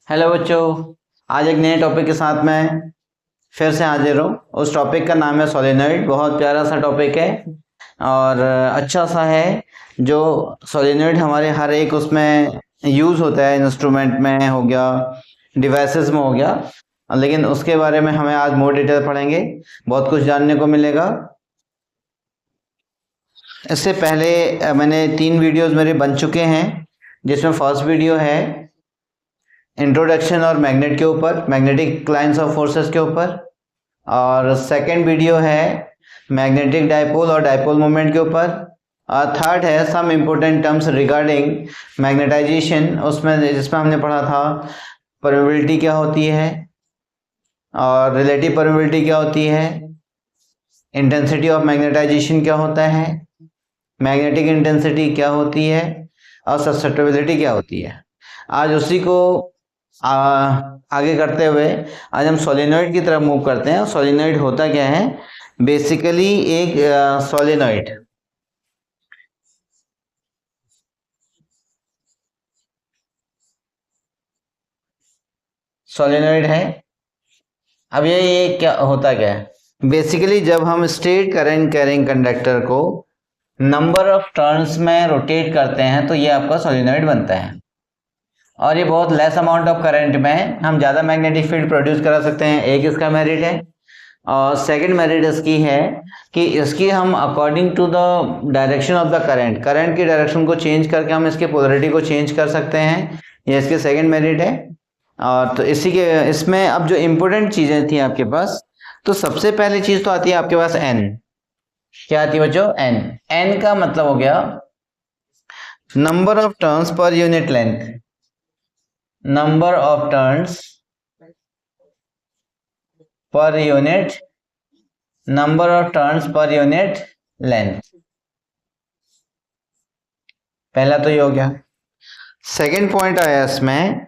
Hello बच्चों, आज एक नए टॉपिक के साथ मैं फिर से हाजिर हूँ। उस टॉपिक का नाम है सोलेनॉइड। बहुत प्यारा सा टॉपिक है और अच्छा सा है। जो सोलेनॉइड हमारे हर एक उसमें यूज़ होता है, इंस्ट्रूमेंट में हो गया, डिवाइसेस में हो गया, लेकिन उसके बारे में हमें आज मोर डिटेल पढ़ेंगे। बहुत कुछ जानने को मिलेगा। इससे पहले मैंने 3 वीडियोस मेरे बन चुके हैं, जिसमें फर्स्ट वीडियो है इंट्रोडक्शन और मैग्नेट के ऊपर, मैग्नेटिक लाइंस ऑफ फोर्सेस के ऊपर, और सेकंड वीडियो है मैग्नेटिक डाइपोल और डाइपोल मोमेंट के ऊपर, और थर्ड है some important terms regarding magnetization, जिसमें हमने पढ़ा था परमेबिलिटी क्या होती है और रिलेटिव परमेबिलिटी क्या होती है, इंटेंसिटी ऑफ मैग्नेटाइजेशन क्या होता है, मैग्नेटिक इंटेंसिटी क्या होती है और ससेप्टेबिलिटी क्या होती है। आज उसी को आगे करते हुए आज हम सोलेनॉइड की तरफ मूव करते हैं। सोलेनॉइड होता क्या है? बेसिकली एक सोलेनॉइड है। अब ये क्या होता क्या है? बेसिकली जब हम स्ट्रेट करंट कैरिंग कंडक्टर को नंबर ऑफ टर्न्स में रोटेट करते हैं तो ये आपका सोलेनॉइड बनता है। और ये बहुत लेस अमाउंट ऑफ करंट में हम ज़्यादा मैग्नेटिक फील्ड प्रोड्यूस करा सकते हैं। एक इसका मेरिट है। और सेकंड मेरिट इसकी है कि इसकी हम according to the direction of the current की डायरेक्शन को चेंज करके हम इसके पोलरिटी को चेंज कर सकते हैं। ये इसके सेकंड मेरिट है। और तो इसी के इसमें अब जो इम्पोर्टेंट चीज़ें थी आपके पास, तो सबसे पहली चीज़ तो आती है आपके पास एन। क्या आती है बच्चों? एन। एन का मतलब हो गया number of turns per unit length. Number of turns per unit, number of turns per unit length. पहला तो ये हो गया। सेकंड पॉइंट आया इसमें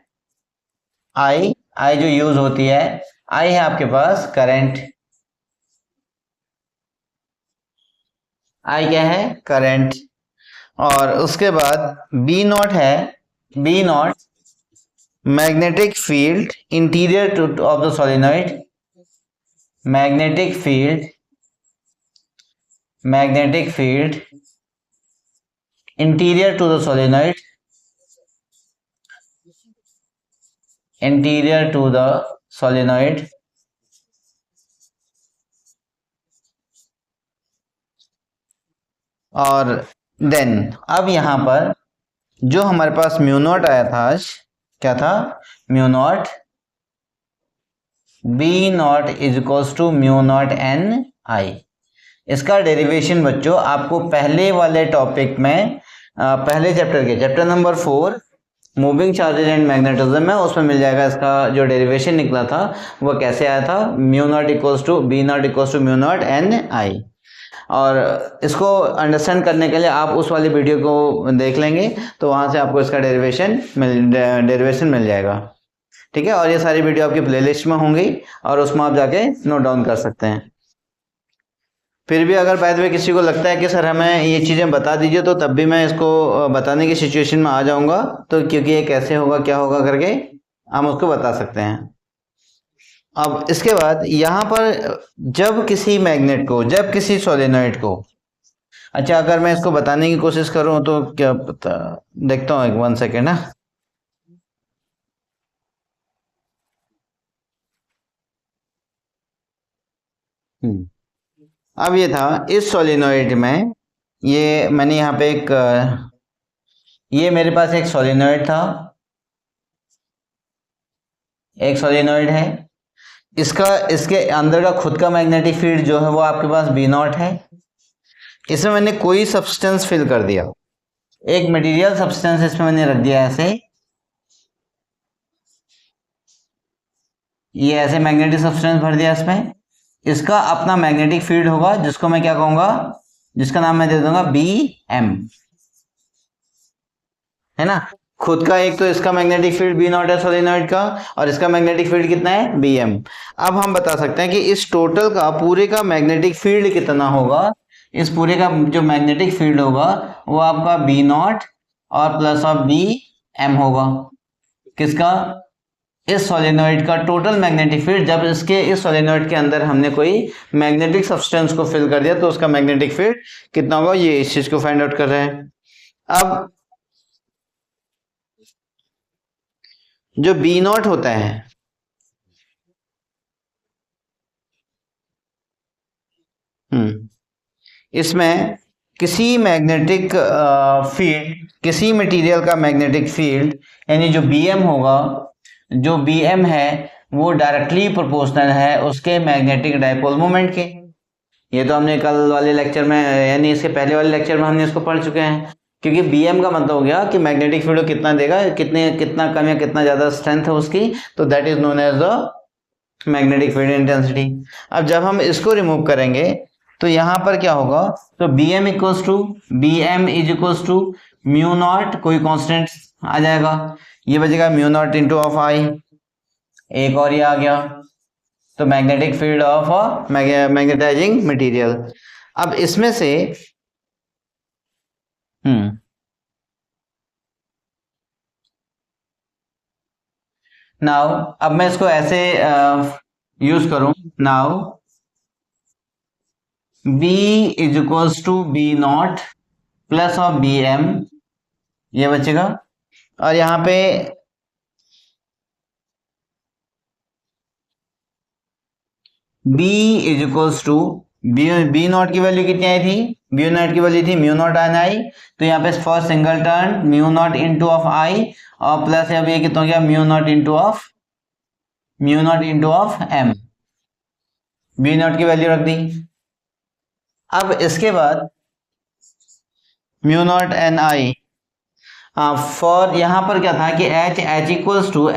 आई। आई जो यूज होती है, आई है आपके पास करंट। आई क्या है? करंट। और उसके बाद बी नॉट है। B naught magnetic field interior to of the solenoid. Magnetic field interior to the solenoid, interior to the solenoid. और देन अब यहां पर जो हमारे पास म्यू नॉट आया था आज, क्या था? Mu not B not is equals to mu not N I. इसका डेरिवेशन बच्चों आपको पहले वाले टॉपिक में, पहले चैप्टर के chapter number 4 moving charges and magnetism में, उसमें मिल जाएगा। इसका जो डेरिवेशन निकला था वो कैसे आया था? Mu not equals to B not equals to mu not N I. और इसको अंडरस्टैंड करने के लिए आप उस वाली वीडियो को देख लेंगे तो वहां से आपको इसका डेरिवेशन मिल जाएगा। ठीक है। और ये सारी वीडियो आपकी प्लेलिस्ट में होंगी और उसमें आप जाके नोट डाउन कर सकते हैं। फिर भी अगर बाय द वे किसी को लगता है कि सर हमें ये चीज़ें बता दीजिए, तो तब भी मैं इसको बताने की सिचुएशन में आ जाऊंगा। तो क्योंकि ये कैसे होगा क्या होगा करके हम उसको बता सकते हैं। अब इसके बाद यहाँ पर जब किसी मैग्नेट को, जब किसी सोलेनॉइड को, अच्छा अगर मैं इसको बताने की कोशिश करूं तो क्या पता, देखता हूँ एक 1 सेकेंड ना। अब ये था इस सोलेनॉइड में, ये मैंने यहाँ पे ये मेरे पास एक सोलेनॉइड था, एक सोलेनॉइड है। इसके अंदर का खुद का मैग्नेटिक फील्ड जो है वो आपके पास बी नॉट है। इसमें मैंने कोई सब्सटेंस फिल कर दिया, एक मटेरियल सब्सटेंस इसमें मैंने रख दिया ऐसे। ये ऐसे मैग्नेटिक सब्सटेंस भर दिया इसमें। इसका अपना मैग्नेटिक फील्ड होगा जिसको मैं क्या कहूंगा, जिसका नाम मैं दे दूंगा बी एम, है ना। खुद का एक तो इसका मैग्नेटिक फील्ड बी नॉट है सोलेनॉइड का, और इसका मैग्नेटिक फील्ड कितना है? B M. अब हम बता सकते हैं कि इस टोटल का पूरे का मैग्नेटिक फील्ड कितना होगा। इस पूरे का जो मैग्नेटिक फील्ड होगा वो आपका बी नॉट और प्लस ऑफ बी एम होगा। किसका? इस सोलेनोइड का टोटल मैग्नेटिक फील्ड, जब इस सोलेनोइड के अंदर हमने कोई मैग्नेटिक सब्सटेंस को फिल कर दिया तो उसका मैग्नेटिक फील्ड कितना होगा, ये इस चीज को फाइंड आउट कर रहे हैं। अब जो बी नॉट होता है, इसमें किसी मैग्नेटिक फील्ड, किसी मटेरियल का मैग्नेटिक फील्ड यानी जो बीएम होगा, जो बीएम है वो डायरेक्टली प्रोपोर्शनल है उसके मैग्नेटिक डायपोल मोमेंट के। ये तो हमने कल वाले लेक्चर में यानी इसके पहले वाले लेक्चर में हमने इसको पढ़ चुके हैं। क्योंकि बीएम का मतलब हो गया कि मैग्नेटिक फील्ड कितना देगा, कितना कम या कितना ज्यादा स्ट्रेंथ है उसकी, तो that is known as the magnetic field intensity. अब जब हम इसको रिमूव करेंगे तो यहां पर क्या होगा, तो bm equals to bm is equals to mu naught, कोई कांस्टेंट आ जाएगा, ये बचेगा mu not into of I, एक और ये आ गया, तो magnetic field of magnetizing material. अब इसमें से नाउ अब मैं इसको ऐसे यूज करूं, now B is equals to B not plus of B M, ये बचेगा, और यहाँ पे B is equals to B not की वैल्यू कितनी आई थी, बी नॉट की वैल्यू थी म्यू नॉट एन आई, तो यहाँ पे first single turn mu not into of I और प्लस अब ये कितना हो गया mu not into of M, B not की वैल्यू रख दी। अब इसके बाद mu not N I for, यहाँ पर क्या था कि एच इक्वल्स टू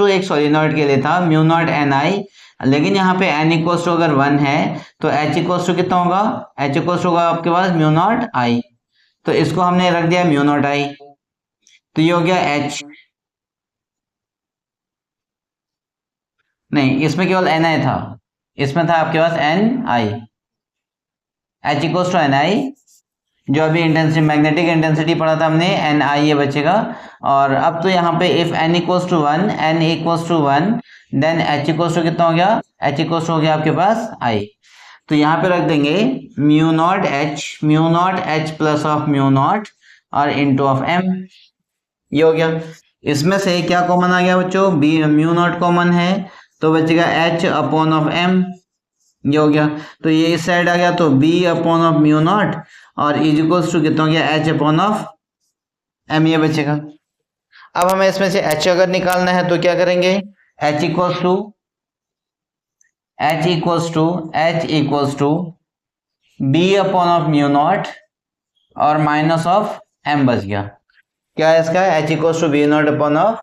एक सोलिनॉइड के लिए था म्यू नॉट एन आई, लेकिन यहाँ पे n इक्वल्स टू अगर 1 है तो h इक्वल्स टू कितना होगा, h इक्वल्स टू होगा आपके पास म्यू नॉट आई, तो इसको हमने रख दिया म्यू नॉट आई, तो ये हो गया h, नहीं इसमें केवल एन आई था, इसमें था आपके पास N I, h equals to N I, जो अभी इंटेंसिटी मैग्नेटिक इंटेंसिटी पढ़ा था हमने एन आई, ये बचेगा। और अब तो यहाँ पे if n equals to 1, n equals to 1, then h equals to कितना हो गया, h इक्वल्स टू हो गया आपके पास i, तो यहाँ पे रख देंगे mu naught h plus of mu naught और इंटू ऑफ m, ये हो गया। इसमें से क्या कॉमन आ गया बच्चों, बी म्यू नॉट कॉमन है तो बचेगा h अपॉन ऑफ m, ये हो गया, तो ये इस साइड आ गया तो b upon of mu naught और इज इक्वल्स टू कितना हो गया h अपॉन ऑफ m, ये बचेगा। अब हमें इसमें से h अगर निकालना है तो क्या करेंगे, h equals to b upon of mu naught और माइनस ऑफ m बच गया, क्या है इसका, h equals to B naught upon of,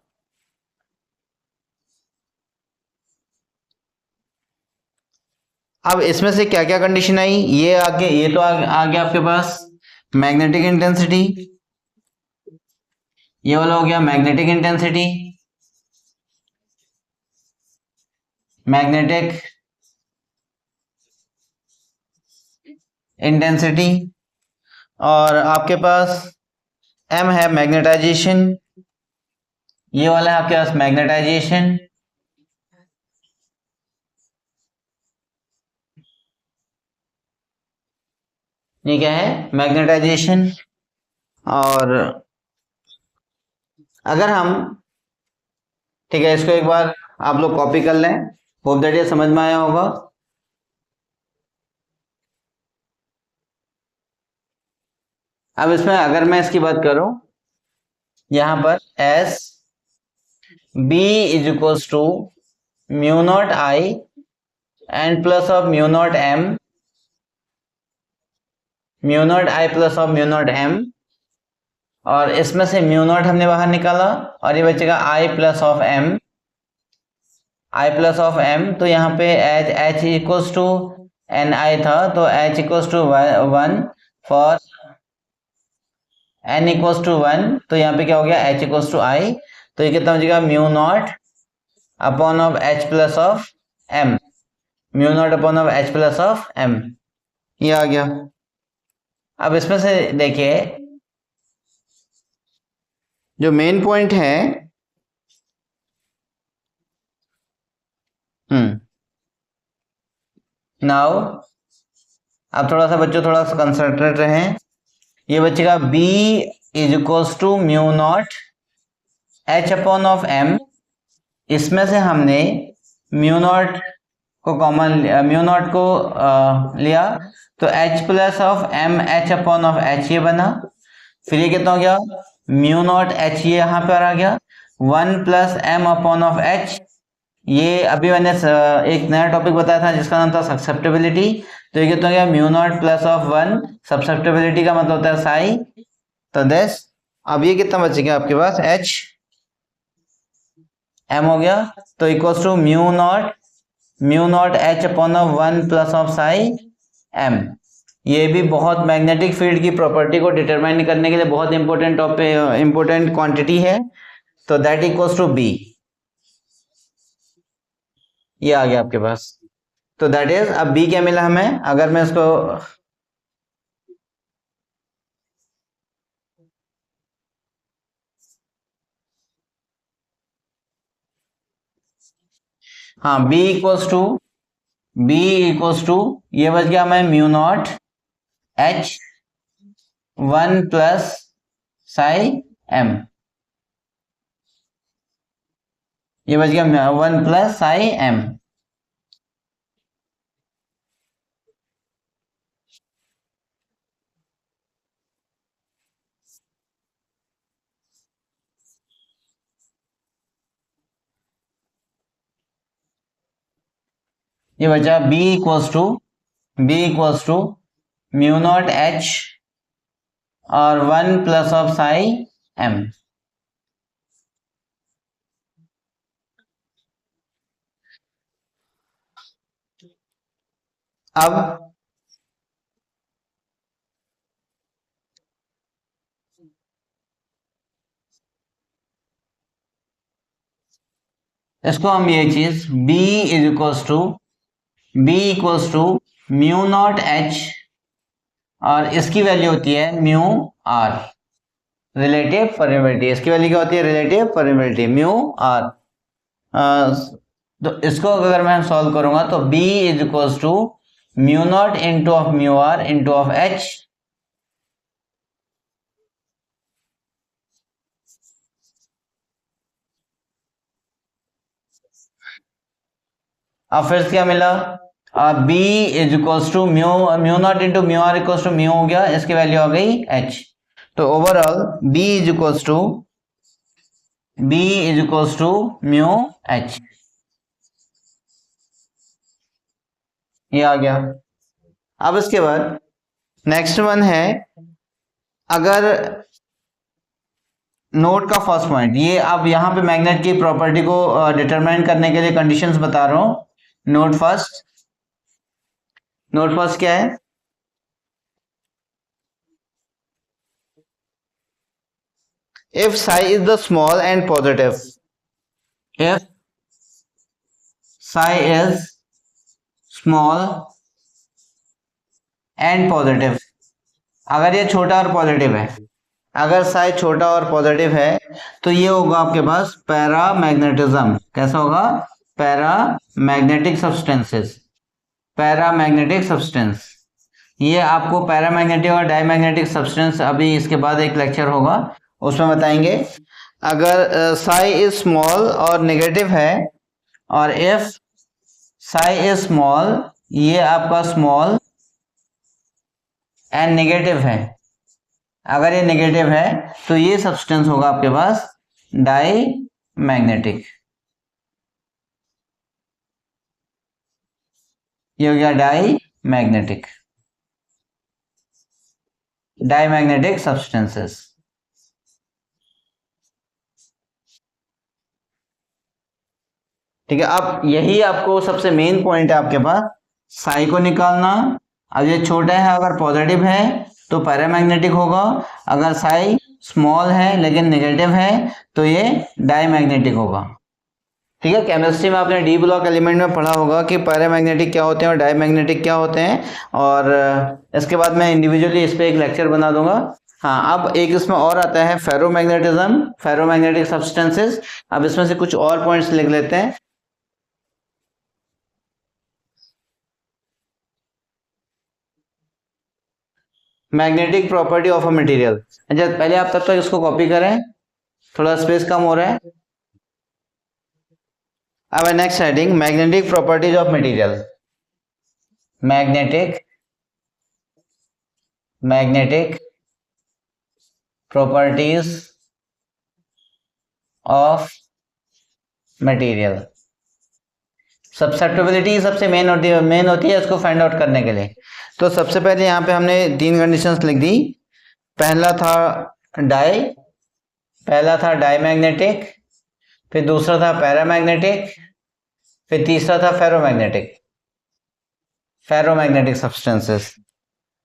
अब इसमें से क्या क्या कंडीशन आई, ये आगे ये तो आ गया आपके पास मैग्नेटिक इंटेंसिटी, ये वाला हो गया मैग्नेटिक इंटेंसिटी, और आपके पास m है मैग्नेटाइजेशन, ये वाला है आपके पास मैग्नेटाइजेशन, ये क्या है मैग्नेटाइजेशन। और अगर हम, ठीक है इसको एक बार आप लोग कॉपी कर लें, होप दैट ये समझ में आया होगा। अब इसमें अगर मैं इसकी बात करूं, यहां पर S B is equals to mu naught I and plus of mu naught M, mu naught I plus of mu naught M, और इसमें से म्यू नॉट हमने बाहर निकाला और ये बचेगा आई प्लस ऑफ एम, तो यहाँ पे H equals to N I था तो H equals to 1 for n equals to 1, तो यहाँ पे क्या हो गया h इक्वल्स टू आई, तो ये कितना बचेगा mu not upon of h plus of m, mu naught upon of h plus of m, ये आ गया। अब इसमें से देखिए जो मेन पॉइंट है नाउ अब थोड़ा सा बच्चों थोड़ा सा कंसंट्रेट रहें। ये बचेगा B is equals to mu naught H upon of M। इसमें से हमने म्यू नॉट को कॉमन, म्यू नॉट को लिया तो H plus of M H upon of H ये बना। फिर ये कितना हो गया, म्यू नॉट H ये यहाँ पर आ गया, 1 plus M upon of H। ये अभी मैंने एक नया टॉपिक बताया था जिसका नाम था ससेप्टेबिलिटी। तो ये कितना हो गया, mu not plus of 1, susceptibility का मतलब होता है साई। तो दिस, अब ये कितना बचेगा आपके पास, H M हो गया। तो equals to mu naught H upon of 1 plus of psi M। ये भी बहुत मैग्नेटिक फील्ड की प्रॉपर्टी को डिटरमाइन करने के लिए बहुत इंपॉर्टेंट क्वांटिटी है। तो दैट इक्वल्स टू B, ये आ गया आपके पास। तो दैट इज, अब B क्या मिला हमें, अगर मैं इसको हाँ B इक्वल्स टू ये बच गया हमें mu naught H 1 plus psi M। ये बच गया 1 प्लस साई M। ये बचा B equals to mu naught H और 1 प्लस ऑफ साई M। अब इसको हम ये चीज B equals to mu naught H और इसकी वैल्यू होती है म्यू R, रिलेटिव परमेबिलिटी। इसकी वैल्यू क्या होती है, रिलेटिव परमेबिलिटी म्यू R। तो इसको अगर मैं सॉल्व करूंगा तो B is equals to mu not into of mu R into of H। अब फिर क्या मिला, B is equals to mu not into mu R equals to mu हो गया, इसकी वैल्यू आ गई H। तो overall B is equals to mu H, ये आ गया। अब इसके बाद नेक्स्ट वन है, अगर नोट का फर्स्ट पॉइंट, ये अब यहाँ पे मैग्नेट की प्रॉपर्टी को डिटरमाइन करने के लिए कंडीशंस बता रहा हूं। नोट फर्स्ट क्या है, if psi is the small and positive, if psi is small and positive, अगर ये छोटा और पॉजिटिव है, अगर psi छोटा और पॉजिटिव है तो ये होगा आपके पास पैरामैग्नेटिज्म। कैसा होगा, पैरामैग्नेटिक सब्सटेंस। ये आपको पैरामैग्नेटिक और डायमैग्नेटिक सब्सटेंस अभी इसके बाद एक लेक्चर होगा उसमें बताएंगे। अगर psi इज स्मॉल और नेगेटिव है, और इफ psi इज स्मॉल, ये आपका स्मॉल एंड नेगेटिव है, अगर ये नेगेटिव है तो ये सब्सटेंस होगा आपके पास डाईमैग्नेटिक। ये हो गया डाईमैग्नेटिक सब्सटेंसेस। ठीक है, अब यही आपको सबसे मेन पॉइंट है आपके पास, साई को निकालना। अब ये छोटा है, अगर पॉजिटिव है तो पैरामैग्नेटिक होगा, अगर साई स्मॉल है लेकिन नेगेटिव है तो ये डाईमैग्नेटिक होगा। ठीक है, केमिस्ट्री में आपने डी ब्लॉक एलिमेंट में पढ़ा होगा कि पैरामैग्नेटिक क्या होते हैं और डाईमैग्नेटिक क्या होते हैं, और इसके बाद मैं इंडिविजुअली इस पर एक लेक्चर बना दूंगा। हाँ, अब एक इसमें और आता है फेरोमैग्नेटिक सब्सटेंसेस। अब इसमें से कुछ और पॉइंट्स लिख लेते हैं। Magnetic property of a material. अच्छा पहले आप तब तक इसको कॉपी करें, थोड़ा स्पेस कम हो रहा है। अब next heading magnetic properties of material. Magnetic properties of material. Susceptibility सबसे मेन होती है इसको फाइंड आउट करने के लिए। तो सबसे पहले यहाँ पे हमने 3 कंडीशंस लिख दी। पहला था डाई मैग्नेटिक, फिर दूसरा था पैरामैग्नेटिक, फिर तीसरा था फेरोमैग्नेटिक सब्सटेंसेस।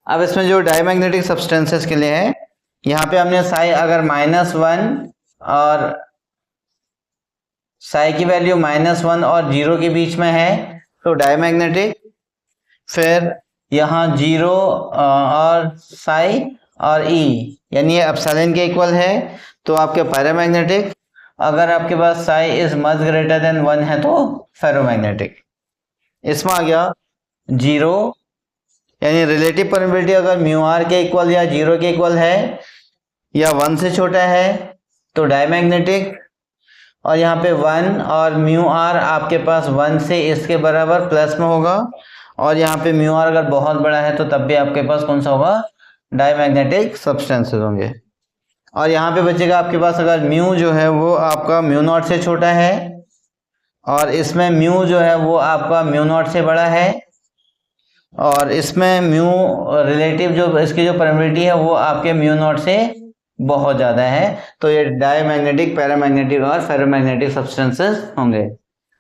अब इसमें जो डाईमैग्नेटिक सब्सटेंसेस के लिए है, यहाँ पे हमने साई अगर -1 और साई की वैल्यू -1 और 0 के बीच में है तो डाईमैग्नेटिक, फिर यहाँ 0 और साई और ई यानी ये एप्सिलॉन के इक्वल है तो आपके पैरामैग्नेटिक, अगर आपके पास psi is much greater than 1 है तो फेरोमैग्नेटिक। इसमें आ गया 0 यानी रिलेटिव परमिटिविटी अगर म्यू आर के इक्वल या 0 के इक्वल है या 1 से छोटा है तो डाईमैग्नेटिक, और यहाँ पे 1 और म्यू आर आपके पास 1 से इसके बराबर प्लस में होगा, और यहाँ पे म्यू आर अगर बहुत बड़ा है तो तब भी आपके पास कौन सा होगा, डाईमैग्नेटिक सब्सटेंसेस होंगे। और यहाँ पे बचेगा आपके पास अगर म्यू जो है वो आपका म्यू नॉट से छोटा है और इसमें म्यू जो है वो आपका म्यू नॉट से बड़ा है, और इसमें म्यू रिलेटिव जो इसकी जो परमिटिविटी है वो आपके म्यू नॉट से बहुत ज़्यादा है, तो ये डाईमैग्नेटिक, पैरामैग्नेटिक और फेरोमैग्नेटिक सब्सटेंसेस होंगे।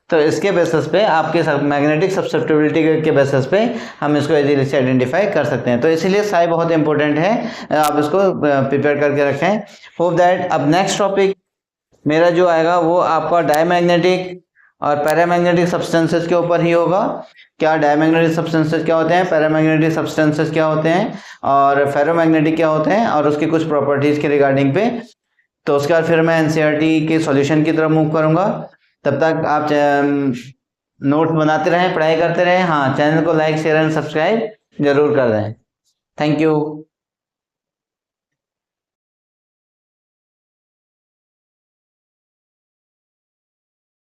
तो इसके बेसिस पे आपके मैग्नेटिक सब्सट्रेक्टिबिलिटी के बेसिस पे हम इसको इजीली से आइडेंटिफाई कर सकते हैं। तो इसीलिए साई बहुत इंपॉर्टेंट है, आप इसको प्रिपेयर करके रखें। होप दैट अब नेक्स्ट टॉपिक मेरा जो आएगा वो आपका डाईमैग्नेटिक और पैरामैग्नेटिक सब्सटेंसेस के ऊपर ही होगा। क्या डाईमैग्नेटिक सब्सटेंसेस क्या होते हैं, पैरामैग्नेटिक सब्सटेंसेस क्या होते हैं और फेरोमैग्नेटिक क्या होते हैं और उसकी कुछ प्रॉपर्टीज के रिगार्डिंग पे। तो उसके बाद फिर मैं एनसीईआरटी के सॉल्यूशन की तरफ मूव करूंगा। तब तक आप नोट्स बनाते रहें, पढ़ाई करते रहें। हाँ, चैनल को लाइक शेयर एंड सब्सक्राइब जरूर कर दें। Thank you.